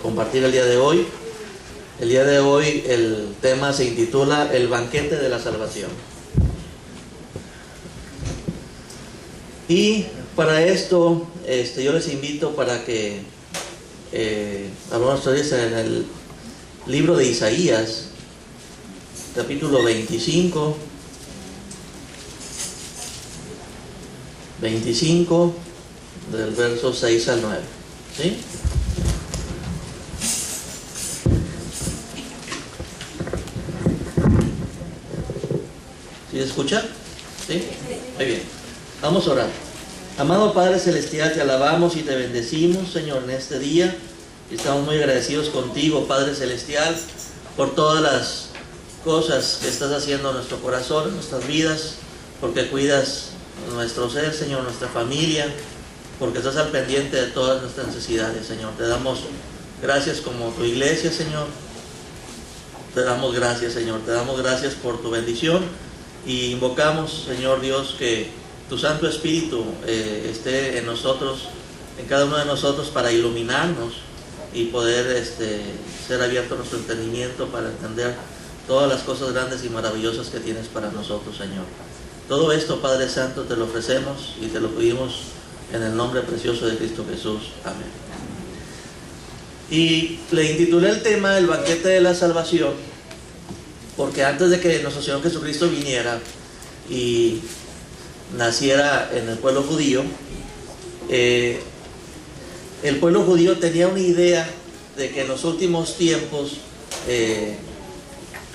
compartir el día de hoy. El día de hoy el tema se intitula El banquete de la salvación. Y para esto yo les invito para que hablamos en el libro de Isaías, capítulo 25, del verso 6 al 9. ¿Sí? ¿Sí se escucha? ¿Sí? Muy bien. Vamos a orar. Amado Padre Celestial, te alabamos y te bendecimos, Señor, en este día. Estamos muy agradecidos contigo, Padre Celestial, por todas las cosas que estás haciendo en nuestro corazón, en nuestras vidas, porque cuidas nuestro ser, Señor, nuestra familia, porque estás al pendiente de todas nuestras necesidades, Señor. Te damos gracias como tu iglesia, Señor. Te damos gracias, Señor. Te damos gracias por tu bendición y invocamos, Señor Dios, que tu Santo Espíritu esté en nosotros, en cada uno de nosotros, para iluminarnos y poder ser abierto a nuestro entendimiento para entender todas las cosas grandes y maravillosas que tienes para nosotros, Señor. Todo esto, Padre Santo, te lo ofrecemos y te lo pedimos en el nombre precioso de Cristo Jesús. Amén. Y le intitulé el tema El banquete de la salvación, porque antes de que nuestro Señor Jesucristo viniera y naciera en el pueblo judío, el pueblo judío tenía una idea de que en los últimos tiempos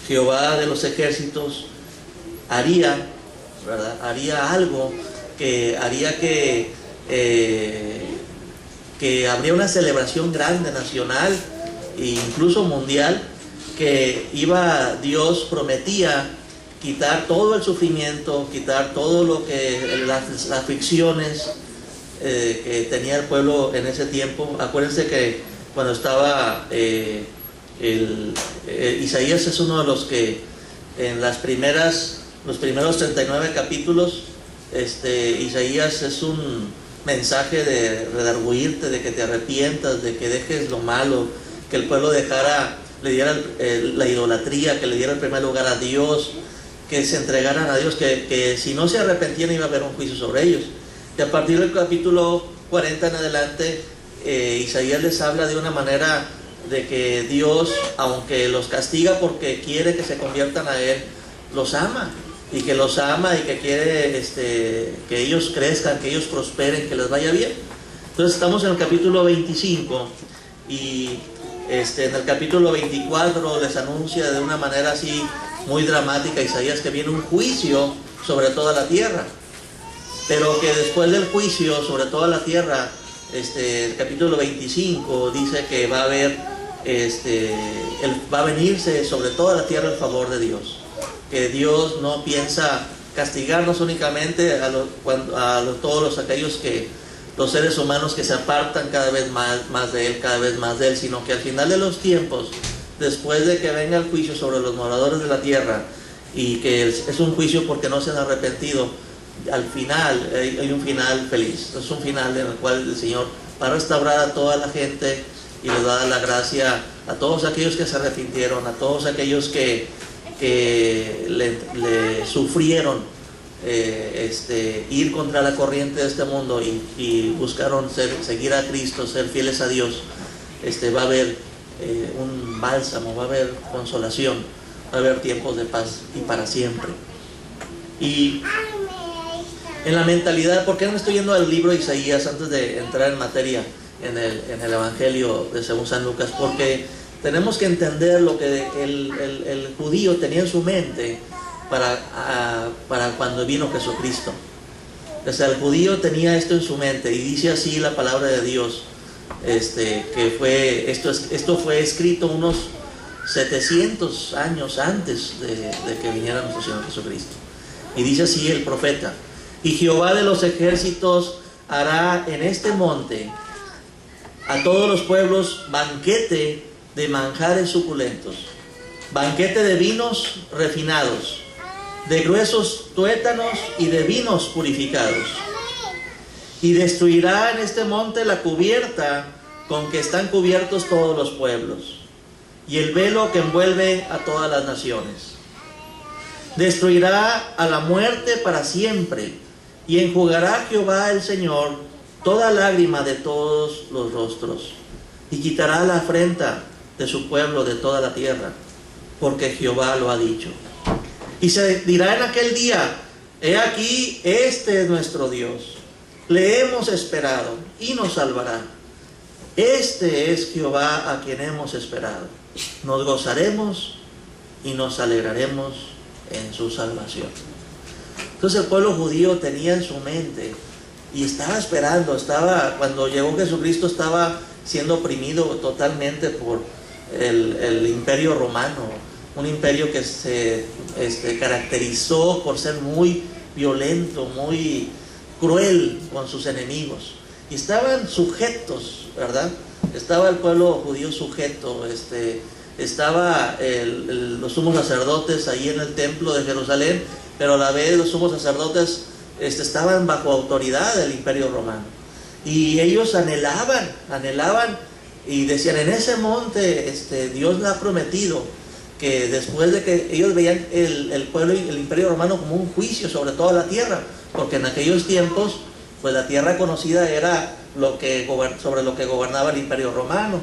Jehová de los ejércitos haría algo que haría que habría una celebración grande nacional e incluso mundial, que Dios prometía quitar todo el sufrimiento, quitar todo lo que las aflicciones que tenía el pueblo en ese tiempo. Acuérdense que cuando estaba Isaías es uno de los que en los primeros 39 capítulos, Isaías es un mensaje de redarguirte, de que te arrepientas, de que dejes lo malo, que el pueblo le diera la idolatría, que le diera el primer lugar a Dios, que se entregaran a Dios, que si no se arrepentían iba a haber un juicio sobre ellos. Y a partir del capítulo 40 en adelante, Isaías les habla de una manera de que Dios, aunque los castiga porque quiere que se conviertan a Él, los ama, y que quiere que ellos crezcan, que ellos prosperen, que les vaya bien. Entonces estamos en el capítulo 25 y en el capítulo 24 les anuncia de una manera así muy dramática Isaías que viene un juicio sobre toda la tierra, pero que después del juicio sobre toda la tierra, el capítulo 25 dice que va a venirse sobre toda la tierra el favor de Dios, que Dios no piensa castigarnos únicamente todos aquellos los seres humanos que se apartan cada vez más de Él, sino que al final de los tiempos, después de que venga el juicio sobre los moradores de la tierra, y que es un juicio porque no se han arrepentido, al final hay un final feliz. Es un final en el cual el Señor va a restaurar a toda la gente y les va a dar la gracia a todos aquellos que se arrepintieron, a todos aquellos que le sufrieron ir contra la corriente de este mundo y buscaron seguir a Cristo, ser fieles a Dios. Va a haber un bálsamo, va a haber consolación, va a haber tiempos de paz y para siempre. Y en la mentalidad, ¿por qué no me estoy yendo al libro de Isaías antes de entrar en materia en el Evangelio de según San Lucas? Porque tenemos que entender lo que el judío tenía en su mente para cuando vino Jesucristo. O sea, el judío tenía esto en su mente, y dice así la palabra de Dios, que esto fue escrito unos 700 años antes de que viniera nuestro Señor Jesucristo. Y dice así el profeta: y Jehová de los ejércitos hará en este monte a todos los pueblos banquete de manjares suculentos, banquete de vinos refinados, de gruesos tuétanos y de vinos purificados. Y destruirá en este monte la cubierta con que están cubiertos todos los pueblos, y el velo que envuelve a todas las naciones. Destruirá a la muerte para siempre, y enjugará Jehová el Señor toda lágrima de todos los rostros, y quitará la afrenta de su pueblo de toda la tierra, porque Jehová lo ha dicho. Y se dirá en aquel día: he aquí, este es nuestro Dios, le hemos esperado y nos salvará. Este es Jehová a quien hemos esperado. Nos gozaremos y nos alegraremos en su salvación. Entonces el pueblo judío tenía en su mente y estaba esperando, cuando llegó Jesucristo estaba siendo oprimido totalmente por el imperio romano, un imperio que se caracterizó por ser muy violento, muy cruel con sus enemigos, y estaban sujetos, ¿verdad? Estaba el pueblo judío sujeto, estaba los sumos sacerdotes ahí en el templo de Jerusalén, pero a la vez los sumos sacerdotes estaban bajo autoridad del imperio romano, y ellos anhelaban y decían: en ese monte Dios le ha prometido que después de que ellos veían el pueblo y el imperio romano como un juicio sobre toda la tierra, porque en aquellos tiempos pues la tierra conocida era sobre lo que gobernaba el imperio romano,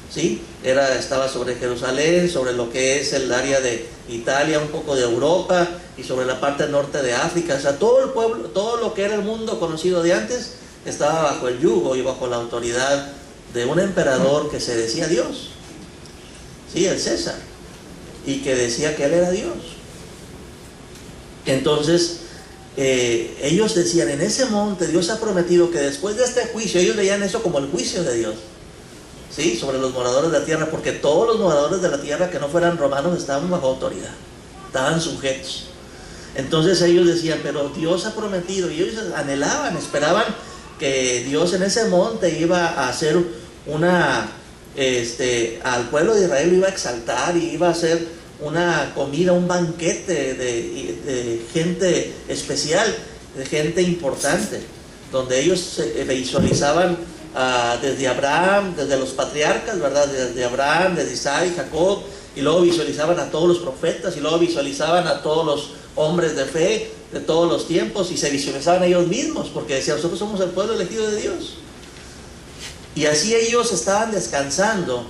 ¿sí? Estaba sobre Jerusalén, sobre lo que es el área de Italia, un poco de Europa y sobre la parte norte de África. O sea, todo el pueblo, todo lo que era el mundo conocido de antes estaba bajo el yugo y bajo la autoridad de un emperador que se decía Dios, sí, el César, y que decía que él era Dios. Entonces ellos decían: en ese monte Dios ha prometido que después de este juicio, ellos veían eso como el juicio de Dios, ¿sí? Sobre los moradores de la tierra, porque todos los moradores de la tierra que no fueran romanos estaban bajo autoridad, estaban sujetos. Entonces ellos decían: pero Dios ha prometido, y ellos anhelaban, esperaban que Dios en ese monte iba a hacer al pueblo de Israel lo iba a exaltar, y iba a hacer una comida, un banquete de gente especial, de gente importante, donde ellos visualizaban desde Abraham, desde los patriarcas, ¿verdad? Desde Abraham, desde Isaac, Jacob, y luego visualizaban a todos los profetas, y luego visualizaban a todos los hombres de fe de todos los tiempos, y se visualizaban ellos mismos, porque decían: nosotros somos el pueblo elegido de Dios. Y así ellos estaban descansando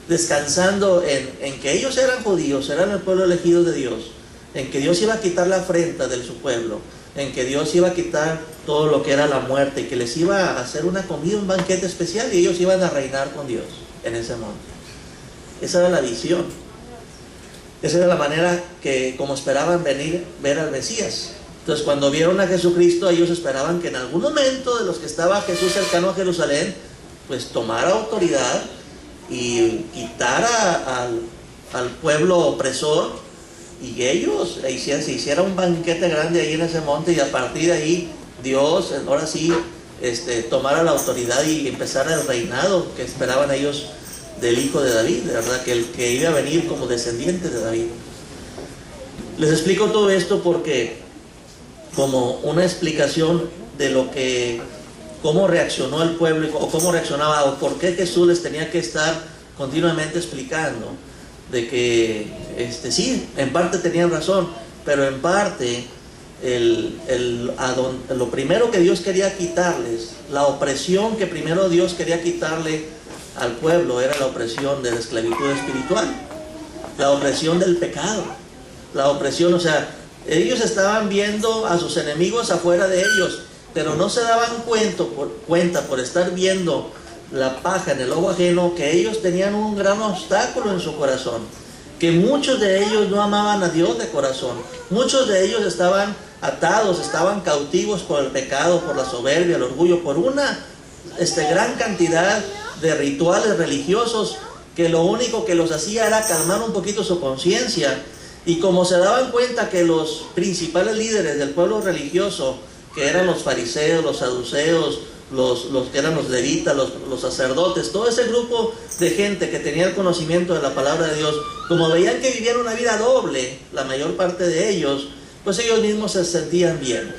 en que ellos eran judíos, eran el pueblo elegido de Dios, en que Dios iba a quitar la afrenta de su pueblo, en que Dios iba a quitar todo lo que era la muerte, y que les iba a hacer una comida, un banquete especial, y ellos iban a reinar con Dios en ese monte. Esa era la visión. Esa era la manera como esperaban ver al Mesías. Entonces, cuando vieron a Jesucristo, ellos esperaban que en algún momento de los que estaba Jesús cercano a Jerusalén, pues tomara autoridad y quitara al pueblo opresor, y ellos se hiciera un banquete grande ahí en ese monte, y a partir de ahí Dios ahora sí tomara la autoridad y empezara el reinado que esperaban ellos del hijo de David, de verdad, que iba a venir como descendiente de David. Les explico todo esto porque como una explicación de cómo reaccionó el pueblo, o cómo reaccionaba, o por qué Jesús les tenía que estar continuamente explicando de que sí, en parte tenían razón, pero en parte lo primero que Dios quería quitarles, la opresión que primero Dios quería quitarle al pueblo, era la opresión de la esclavitud espiritual, la opresión del pecado, la opresión, o sea, ellos estaban viendo a sus enemigos afuera de ellos, pero no se daban cuenta por estar viendo la paja en el ojo ajeno, que ellos tenían un gran obstáculo en su corazón, que muchos de ellos no amaban a Dios de corazón, muchos de ellos estaban atados, estaban cautivos por el pecado, por la soberbia, el orgullo, por una gran cantidad de rituales religiosos que lo único que los hacía era calmar un poquito su conciencia. Y como se daban cuenta que los principales líderes del pueblo religioso, que eran los fariseos, los saduceos, los que eran los levitas, los sacerdotes, todo ese grupo de gente que tenía el conocimiento de la palabra de Dios, como veían que vivían una vida doble, la mayor parte de ellos, pues ellos mismos se sentían bien.